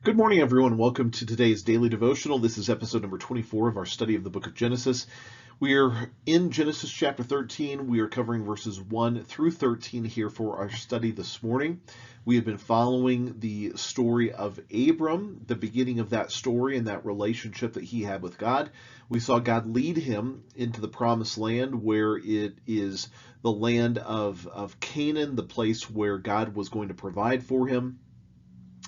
Good morning, everyone. Welcome to today's daily devotional. This is episode number 24 of our study of the book of Genesis. We are in Genesis chapter 13. We are covering verses 1 through 13 here for our study this morning. We have been following the story of Abram, the beginning of that story and that relationship that he had with God. We saw God lead him into the promised land, where it is the land of Canaan, the place where God was going to provide for him.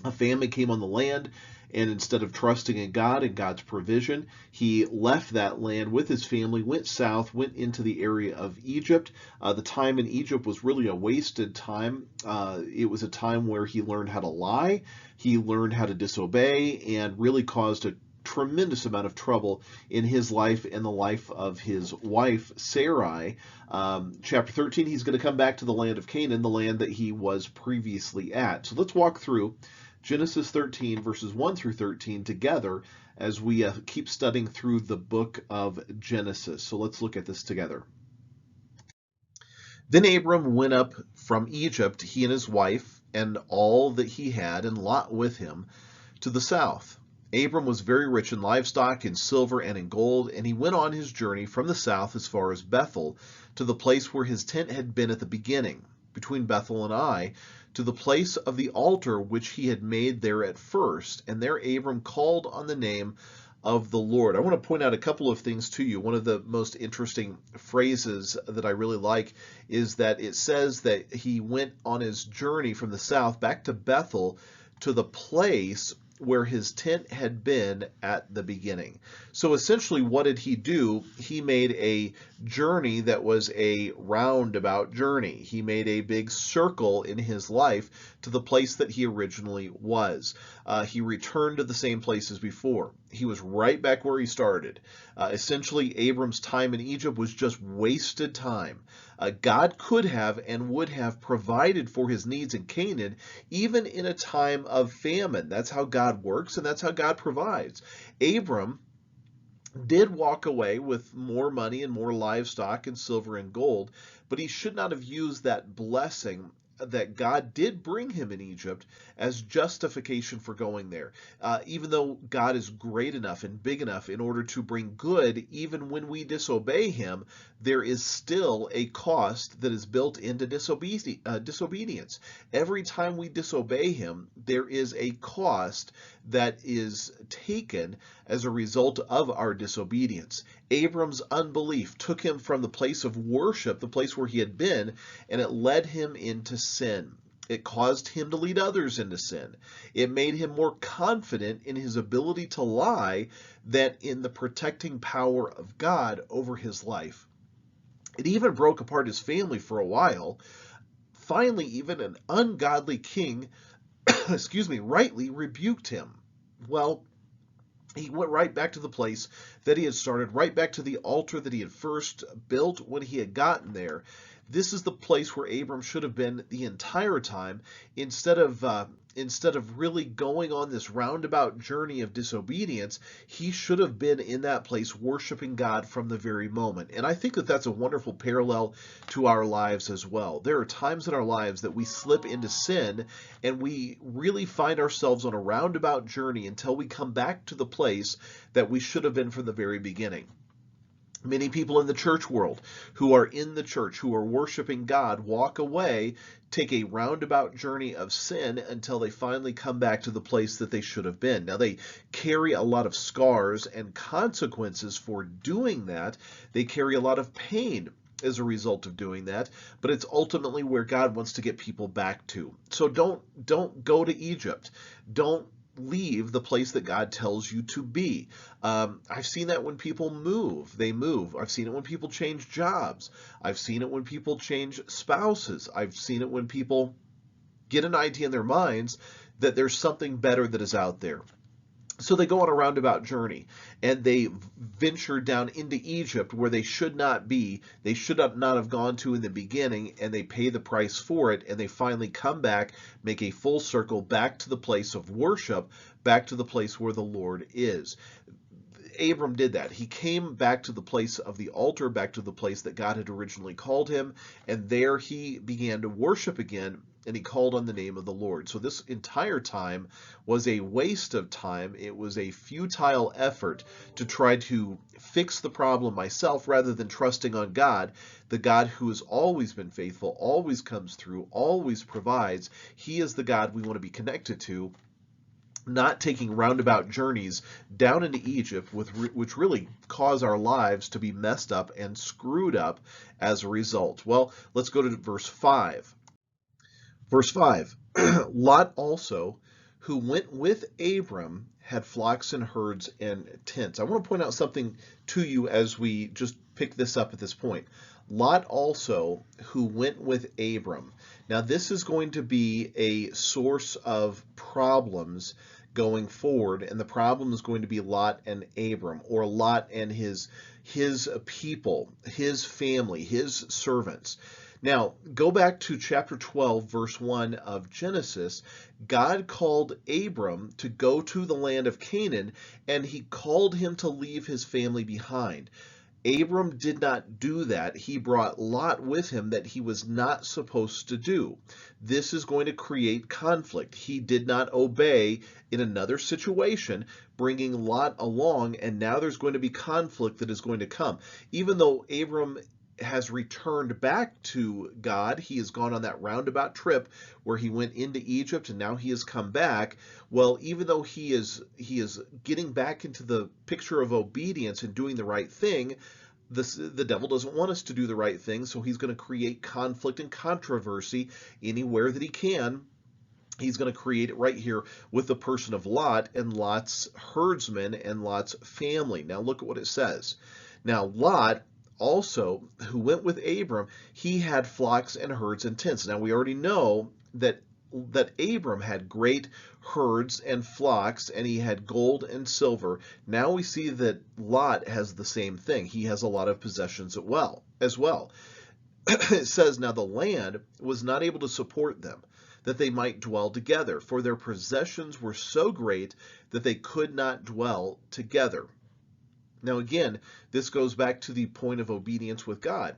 A famine came on the land, and instead of trusting in God and God's provision, he left that land with his family, went south, went into the area of Egypt. The time in Egypt was really a wasted time. It was a time where he learned how to lie, he learned how to disobey, and really caused a tremendous amount of trouble in his life and the life of his wife Sarai. Chapter 13, he's going to come back to the land of Canaan, the land that he was previously at. So let's walk through Genesis 13, verses 1 through 13 together as we keep studying through the book of Genesis. So let's look at this together. Then Abram went up from Egypt, he and his wife, and all that he had, and Lot with him, to the south. Abram was very rich in livestock, in silver, and in gold, and he went on his journey from the south as far as Bethel, to the place where his tent had been at the beginning, between Bethel and Ai, to the place of the altar which he had made there at first. And there Abram called on the name of the Lord. I want to point out a couple of things to you. One of the most interesting phrases that I really like is that it says that he went on his journey from the south back to Bethel, to the place where his tent had been at the beginning. So essentially, what did he do? He made a journey that was a roundabout journey. He made a big circle in his life to the place that he originally was. He returned to the same place as before. He was right back where he started. Essentially, Abram's time in Egypt was just wasted time. God could have and would have provided for his needs in Canaan, even in a time of famine. That's how God works, and that's how God provides. Abram did walk away with more money and more livestock and silver and gold, but he should not have used that blessing that God did bring him in Egypt as justification for going there. Even though God is great enough and big enough in order to bring good, even when we disobey him, there is still a cost that is built into disobedience. Every time we disobey him, there is a cost that is taken as a result of our disobedience. Abram's unbelief took him from the place of worship, the place where he had been, and it led him into sin. It caused him to lead others into sin. It made him more confident in his ability to lie than in the protecting power of God over his life. It even broke apart his family for a while. Finally, even an ungodly king, rightly rebuked him. Well, he went right back to the place that he had started, right back to the altar that he had first built when he had gotten there. This is the place where Abram should have been the entire time, instead of really going on this roundabout journey of disobedience. He should have been in that place worshiping God from the very moment. And I think that that's a wonderful parallel to our lives as well. There are times in our lives that we slip into sin, and we really find ourselves on a roundabout journey until we come back to the place that we should have been from the very beginning. Many people in the church world who are in the church, who are worshiping God, walk away, take a roundabout journey of sin until they finally come back to the place that they should have been. Now, they carry a lot of scars and consequences for doing that. They carry a lot of pain as a result of doing that, but it's ultimately where God wants to get people back to. So don't go to Egypt. Don't leave the place that God tells you to be. I've seen that when people move, they move. I've seen it when people change jobs. I've seen it when people change spouses. I've seen it when people get an idea in their minds that there's something better that is out there. So they go on a roundabout journey, and they venture down into Egypt where they should not be. They should not have gone to in the beginning, and they pay the price for it, and they finally come back, make a full circle back to the place of worship, back to the place where the Lord is. Abram did that. He came back to the place of the altar, back to the place that God had originally called him, and there he began to worship again. and he called on the name of the Lord. So this entire time was a waste of time. It was a futile effort to try to fix the problem myself rather than trusting on God, the God who has always been faithful, always comes through, always provides. He is the God we want to be connected to, not taking roundabout journeys down into Egypt, which really cause our lives to be messed up and screwed up as a result. Well, let's go to verse 5. Verse 5, Lot also, who went with Abram, had flocks and herds and tents. I want to point out something to you as we just pick this up at this point. Lot also, who went with Abram. Now, this is going to be a source of problems going forward, and the problem is going to be Lot and Abram, or Lot and his people, his family, his servants. Now, go back to chapter 12, verse 1 of Genesis. God called Abram to go to the land of Canaan, and he called him to leave his family behind. Abram did not do that. He brought Lot with him that he was not supposed to do. This is going to create conflict. He did not obey in another situation, bringing Lot along, and now there's going to be conflict that is going to come. Even though Abram has returned back to God, he has gone on that roundabout trip where he went into Egypt and now he has come back. Well, even though he is getting back into the picture of obedience and doing the right thing, the devil doesn't want us to do the right thing, so he's going to create conflict and controversy anywhere that he can. He's going to create it right here with the person of Lot and Lot's herdsmen and Lot's family. Now look at what it says. Now Lot also, who went with Abram, he had flocks and herds and tents. Now we already know that Abram had great herds and flocks, and he had gold and silver. Now we see that Lot has the same thing. He has a lot of possessions as well. It says, now the land was not able to support them, that they might dwell together, for their possessions were so great that they could not dwell together. Now again, this goes back to the point of obedience with God.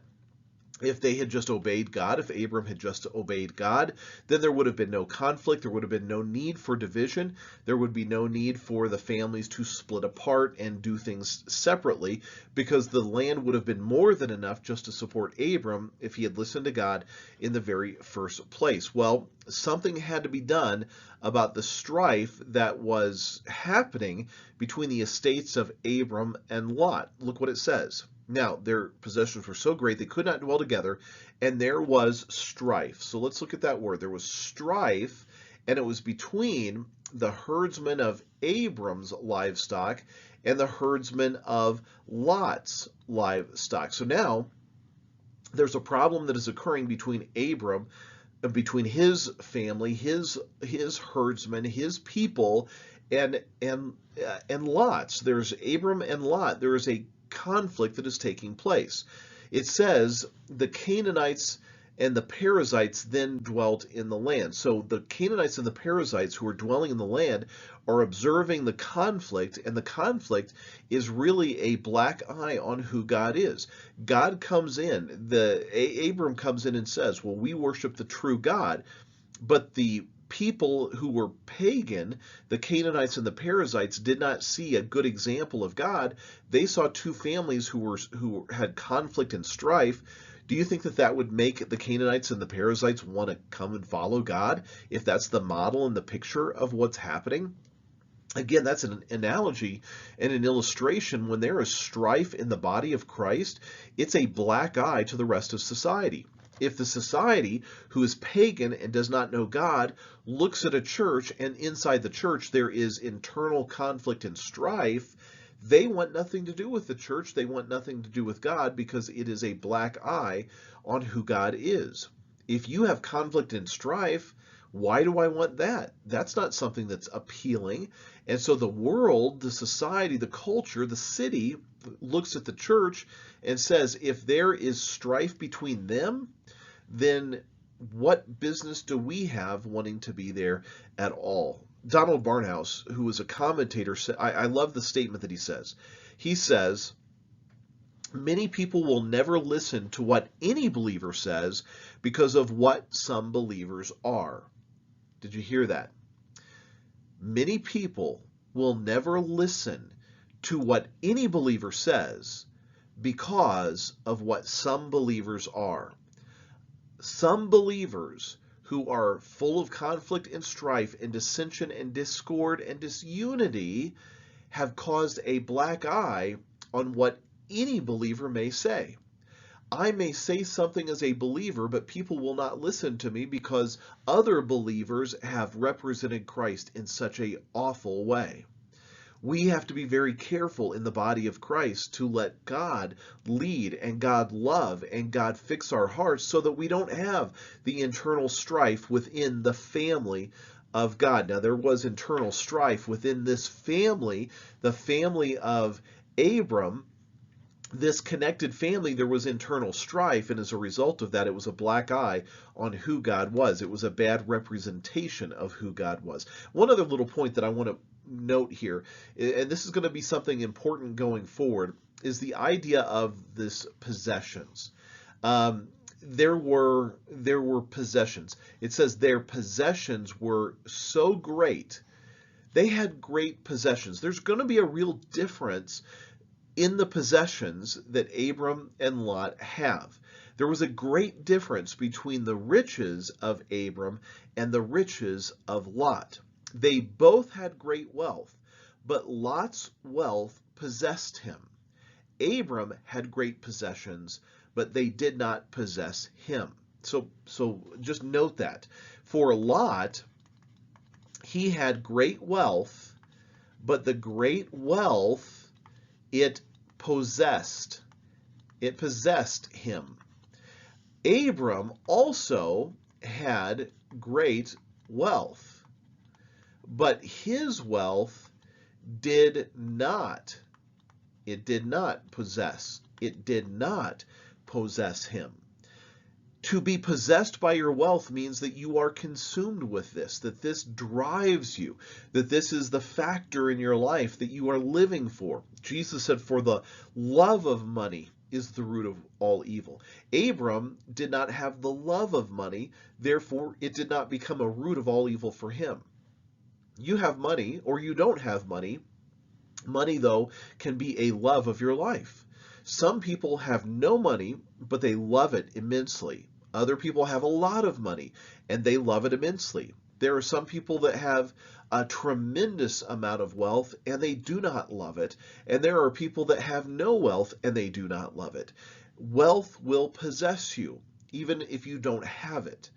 If they had just obeyed God, if Abram had just obeyed God, then there would have been no conflict. There would have been no need for division. There would be no need for the families to split apart and do things separately, because the land would have been more than enough just to support Abram if he had listened to God in the very first place. Well, something had to be done about the strife that was happening between the estates of Abram and Lot. Look what it says. Now, their possessions were so great they could not dwell together, and there was strife. So let's look at that word. There was strife, and it was between the herdsmen of Abram's livestock and the herdsmen of Lot's livestock. So now there's a problem that is occurring between Abram, between his family, his herdsmen, his people, and Lot's. There's Abram and Lot. There is a conflict that is taking place. It says the Canaanites and the Perizzites then dwelt in the land. So the Canaanites and the Perizzites who are dwelling in the land are observing the conflict, and the conflict is really a black eye on who God is. God comes in, Abram comes in and says, well, we worship the true God, but the people who were pagan, the Canaanites and the Perizzites, did not see a good example of God. They saw two families who had conflict and strife. Do you think that would make the Canaanites and the Perizzites want to come and follow God, if that's the model and the picture of what's happening? Again, that's an analogy and an illustration. When there is strife in the body of Christ, it's a black eye to the rest of society. If the society, who is pagan and does not know God, looks at a church, and inside the church there is internal conflict and strife, they want nothing to do with the church. They want nothing to do with God, because it is a black eye on who God is. If you have conflict and strife, why do I want that? That's not something that's appealing. And so the world, the society, the culture, the city looks at the church and says, if there is strife between them, then what business do we have wanting to be there at all? Donald Barnhouse, who is a commentator, I love the statement that he says. He says, Many people will never listen to what any believer says because of what some believers are. Did you hear that? Many people will never listen to what any believer says because of what some believers are. Some believers who are full of conflict and strife and dissension and discord and disunity have caused a black eye on what any believer may say. I may say something as a believer, but people will not listen to me because other believers have represented Christ in such an awful way. We have to be very careful in the body of Christ to let God lead and God love and God fix our hearts so that we don't have the internal strife within the family of God. Now, there was internal strife within this family, the family of Abram. This connected family, there was internal strife, and as a result of that, it was a black eye on who God was. It was a bad representation of who God was. One other little point that I want to note here, and this is going to be something important going forward, is the idea of this possessions. There were possessions. It says their possessions were so great. They had great possessions. There's going to be a real difference in the possessions that Abram and Lot have. There was a great difference between the riches of Abram and the riches of Lot. They both had great wealth, but Lot's wealth possessed him. Abram had great possessions, but they did not possess him. So just note that. For Lot, he had great wealth, but the great wealth, it possessed him. Abram also had great wealth, but his wealth did not possess him. To be possessed by your wealth means that you are consumed with this, that this drives you, that this is the factor in your life that you are living for. Jesus said, for the love of money is the root of all evil. Abram did not have the love of money, therefore it did not become a root of all evil for him. You have money or you don't have money. Money, though, can be a love of your life. Some people have no money, but they love it immensely. Other people have a lot of money, and they love it immensely. There are some people that have a tremendous amount of wealth, and they do not love it. And there are people that have no wealth, and they do not love it. Wealth will possess you, even if you don't have it.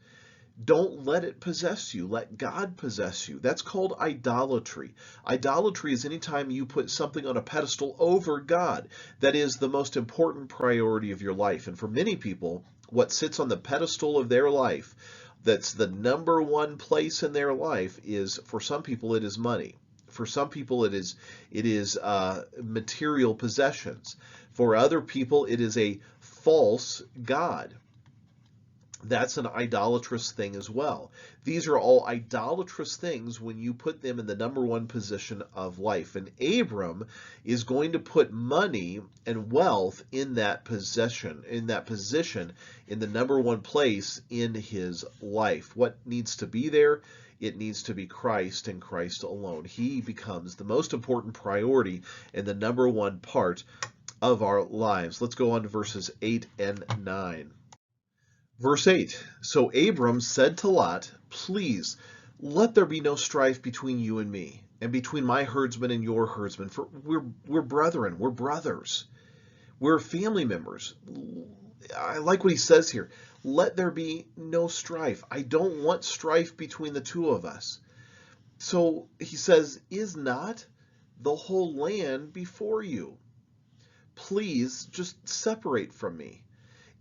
Don't let it possess you. Let God possess you. That's called idolatry. Idolatry is anytime you put something on a pedestal over God. That is the most important priority of your life. And for many people, what sits on the pedestal of their life, that's the number one place in their life, is, for some people, it is money. For some people, it is material possessions. For other people, it is a false god. That's an idolatrous thing as well. These are all idolatrous things when you put them in the number one position of life. And Abram is going to put money and wealth in that position, in the number one place in his life. What needs to be there? It needs to be Christ and Christ alone. He becomes the most important priority and the number one part of our lives. Let's go on to verses 8 and 9. Verse 8, so Abram said to Lot, please, let there be no strife between you and me, and between my herdsmen and your herdsmen, for we're brethren, we're brothers, we're family members. I like what he says here. Let there be no strife. I don't want strife between the two of us. So he says, is not the whole land before you? Please just separate from me.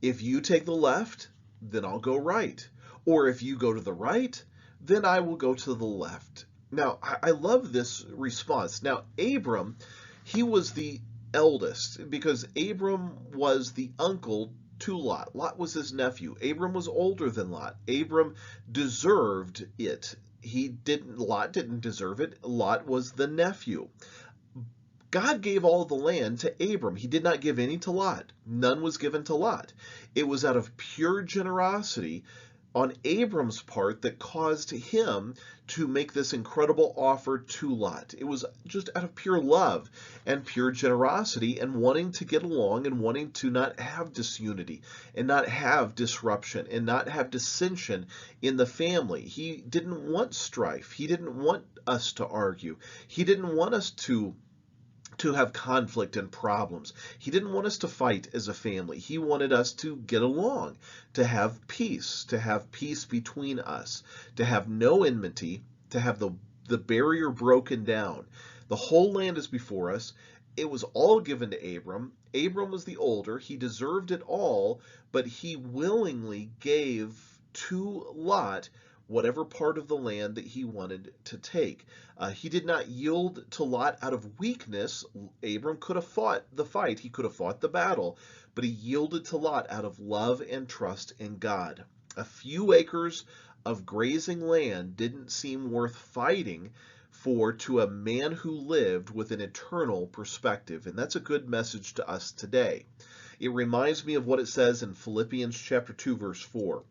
If you take the left, then I'll go right. Or if you go to the right, then I will go to the left. Now, I love this response. Now, Abram, he was the eldest because Abram was the uncle to Lot. Lot was his nephew. Abram was older than Lot. Abram deserved it. Lot didn't deserve it. Lot was the nephew. God gave all the land to Abram. He did not give any to Lot. None was given to Lot. It was out of pure generosity on Abram's part that caused him to make this incredible offer to Lot. It was just out of pure love and pure generosity and wanting to get along and wanting to not have disunity and not have disruption and not have dissension in the family. He didn't want strife. He didn't want us to argue. He didn't want us to have conflict and problems. He didn't want us to fight as a family. He wanted us to get along, to have peace between us, to have no enmity, to have the barrier broken down. The whole land is before us. It was all given to Abram. Abram was the older. He deserved it all, but he willingly gave to Lot whatever part of the land that he wanted to take. He did not yield to Lot out of weakness. Abram could have fought the fight. He could have fought the battle, but he yielded to Lot out of love and trust in God. A few acres of grazing land didn't seem worth fighting for to a man who lived with an eternal perspective, and that's a good message to us today. It reminds me of what it says in Philippians chapter 2, verse 4.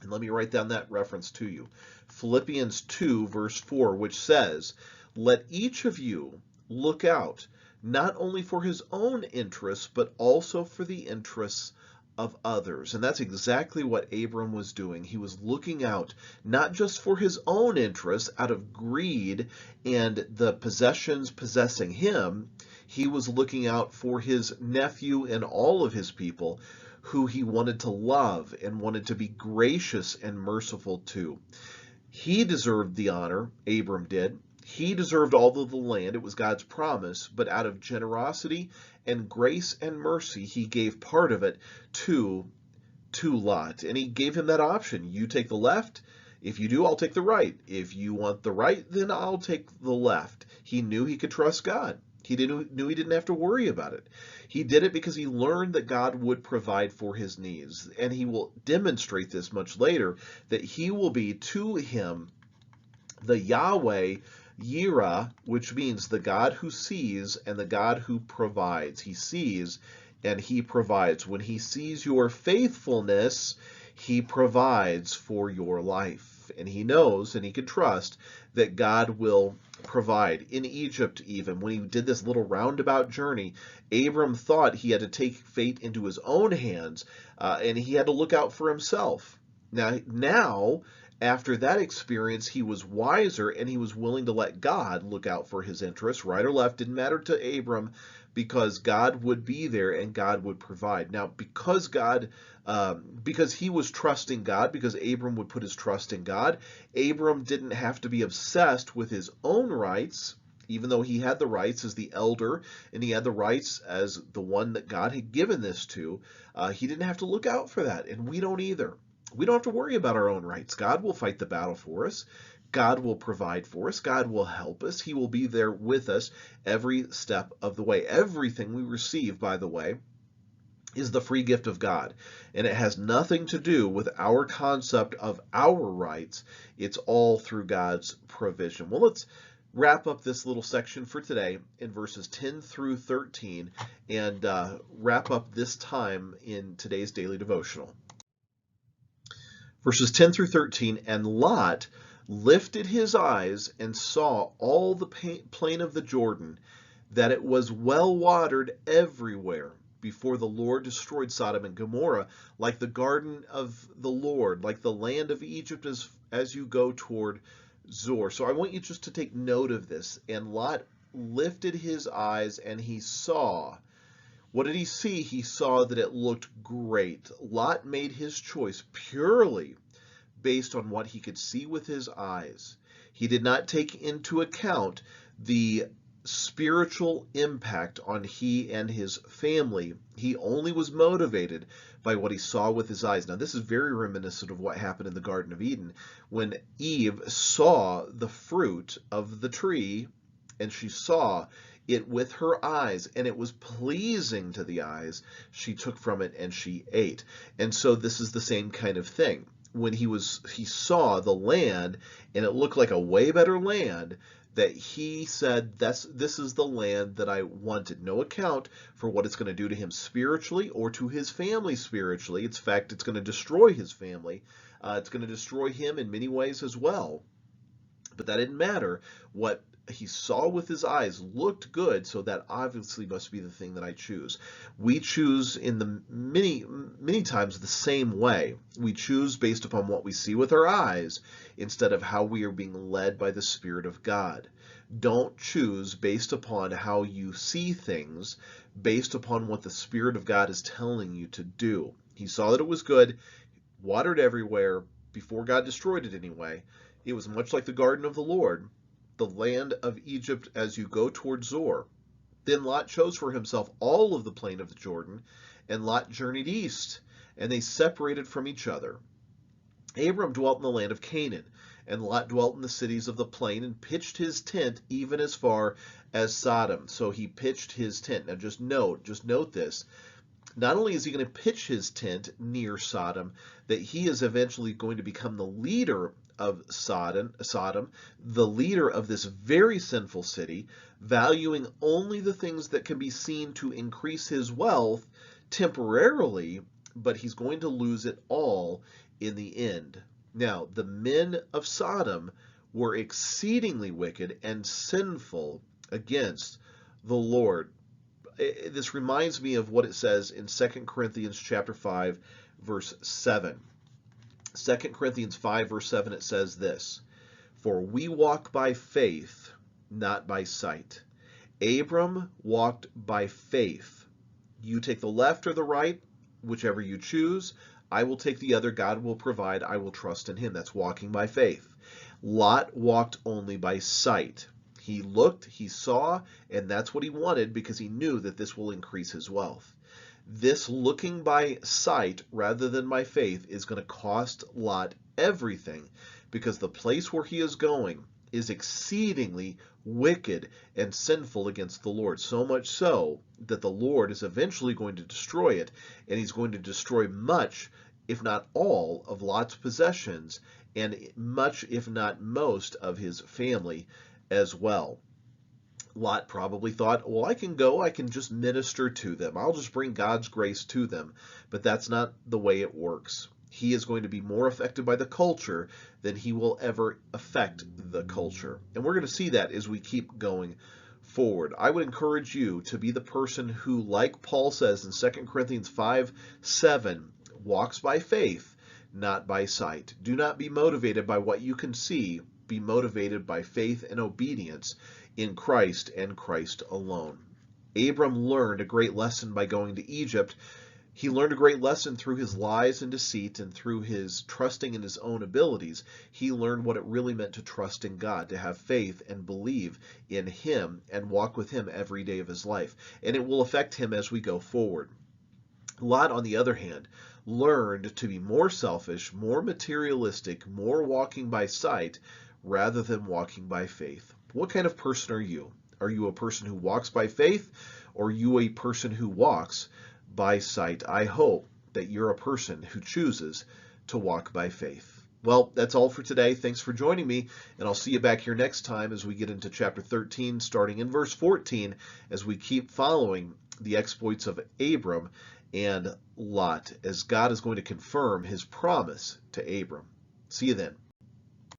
And let me write down that reference to you. Philippians 2, verse 4, which says, "Let each of you look out, not only for his own interests, but also for the interests of others." And that's exactly what Abram was doing. He was looking out not just for his own interests out of greed and the possessions possessing him. He was looking out for his nephew and all of his people who he wanted to love and wanted to be gracious and merciful to. He deserved the honor, Abram did. He deserved all of the land. It was God's promise, but out of generosity and grace and mercy, he gave part of it to Lot. And he gave him that option. You take the left. If you do, I'll take the right. If you want the right, then I'll take the left. He knew he could trust God. He knew he didn't have to worry about it. He did it because he learned that God would provide for his needs. And he will demonstrate this much later, that he will be to him the Yahweh Yireh, which means the God who sees and the God who provides. He sees and he provides. When he sees your faithfulness, he provides for your life. And he knows and he can trust that God will provide. In Egypt, even when he did this little roundabout journey, Abram thought he had to take fate into his own hands, and he had to look out for himself. Now, after that experience, he was wiser and he was willing to let God look out for his interests. Right or left didn't matter to Abram, because God would be there and God would provide. Now, because he was trusting God, because Abram would put his trust in God, Abram didn't have to be obsessed with his own rights, even though he had the rights as the elder and he had the rights as the one that God had given this to. He didn't have to look out for that, and we don't either. We don't have to worry about our own rights. God will fight the battle for us. God will provide for us. God will help us. He will be there with us every step of the way. Everything we receive, by the way, is the free gift of God. And it has nothing to do with our concept of our rights. It's all through God's provision. Well, let's wrap up this little section for today in verses 10 through 13 and wrap up this time in today's daily devotional. Verses 10 through 13, "And Lot lifted his eyes and saw all the plain of the Jordan, that it was well watered everywhere, before the Lord destroyed Sodom and Gomorrah, like the garden of the Lord, like the land of Egypt as you go toward Zoar." So I want you just to take note of this. And Lot lifted his eyes and he saw. What did he see? He saw that it looked great. Lot made his choice purely based on what he could see with his eyes. He did not take into account the spiritual impact on he and his family. He only was motivated by what he saw with his eyes. Now, this is very reminiscent of what happened in the Garden of Eden when Eve saw the fruit of the tree and she saw it with her eyes, and it was pleasing to the eyes. She took from it and she ate. And so this is the same kind of thing. When he saw the land and it looked like a way better land that he said, this is the land that I wanted. No account for what it's going to do to him spiritually or to his family spiritually. In fact, it's going to destroy his family. It's going to destroy him in many ways as well. But that didn't matter. What he saw with his eyes looked good, so that obviously must be the thing that I choose. We choose in the many times the same way. We choose based upon what we see with our eyes instead of how we are being led by the Spirit of God. Don't choose based upon how you see things, based upon what the Spirit of God is telling you to do. He saw that it was good, watered everywhere, before God destroyed it anyway. It was much like the garden of the Lord, the land of Egypt as you go toward Zoar. Then Lot chose for himself all of the plain of the Jordan, and Lot journeyed east, and they separated from each other. Abram dwelt in the land of Canaan, and Lot dwelt in the cities of the plain and pitched his tent even as far as Sodom. So he pitched his tent. Now just note this. Not only is he going to pitch his tent near Sodom, that he is eventually going to become the leader of Sodom, the leader of this very sinful city, valuing only the things that can be seen to increase his wealth temporarily, but he's going to lose it all in the end. Now, the men of Sodom were exceedingly wicked and sinful against the Lord. This reminds me of what it says in 2 Corinthians chapter 5, verse 7. 2 Corinthians 5, verse 7, it says this, "For we walk by faith, not by sight. Abram walked by faith. You take the left or the right, whichever you choose. I will take the other. God will provide. I will trust in him." That's walking by faith. Lot walked only by sight. He looked, he saw, and that's what he wanted because he knew that this will increase his wealth. This looking by sight rather than by faith is going to cost Lot everything because the place where he is going is exceedingly wicked and sinful against the Lord, so much so that the Lord is eventually going to destroy it, and he's going to destroy much, if not all, of Lot's possessions and much, if not most, of his family as well. Lot probably thought, well, I can just minister to them. I'll just bring God's grace to them. But that's not the way it works. He is going to be more affected by the culture than he will ever affect the culture. And we're going to see that as we keep going forward. I would encourage you to be the person who, like Paul says in 2 Corinthians 5:7, walks by faith, not by sight. Do not be motivated by what you can see. Be motivated by faith and obedience in Christ and Christ alone. Abram learned a great lesson by going to Egypt. He learned a great lesson through his lies and deceit and through his trusting in his own abilities. He learned what it really meant to trust in God, to have faith and believe in him and walk with him every day of his life. And it will affect him as we go forward. Lot, on the other hand, learned to be more selfish, more materialistic, more walking by sight, rather than walking by faith. What kind of person are you? Are you a person who walks by faith, or are you a person who walks by sight? I hope that you're a person who chooses to walk by faith. Well, that's all for today. Thanks for joining me, and I'll see you back here next time as we get into chapter 13, starting in verse 14, as we keep following the exploits of Abram and Lot, as God is going to confirm his promise to Abram. See you then.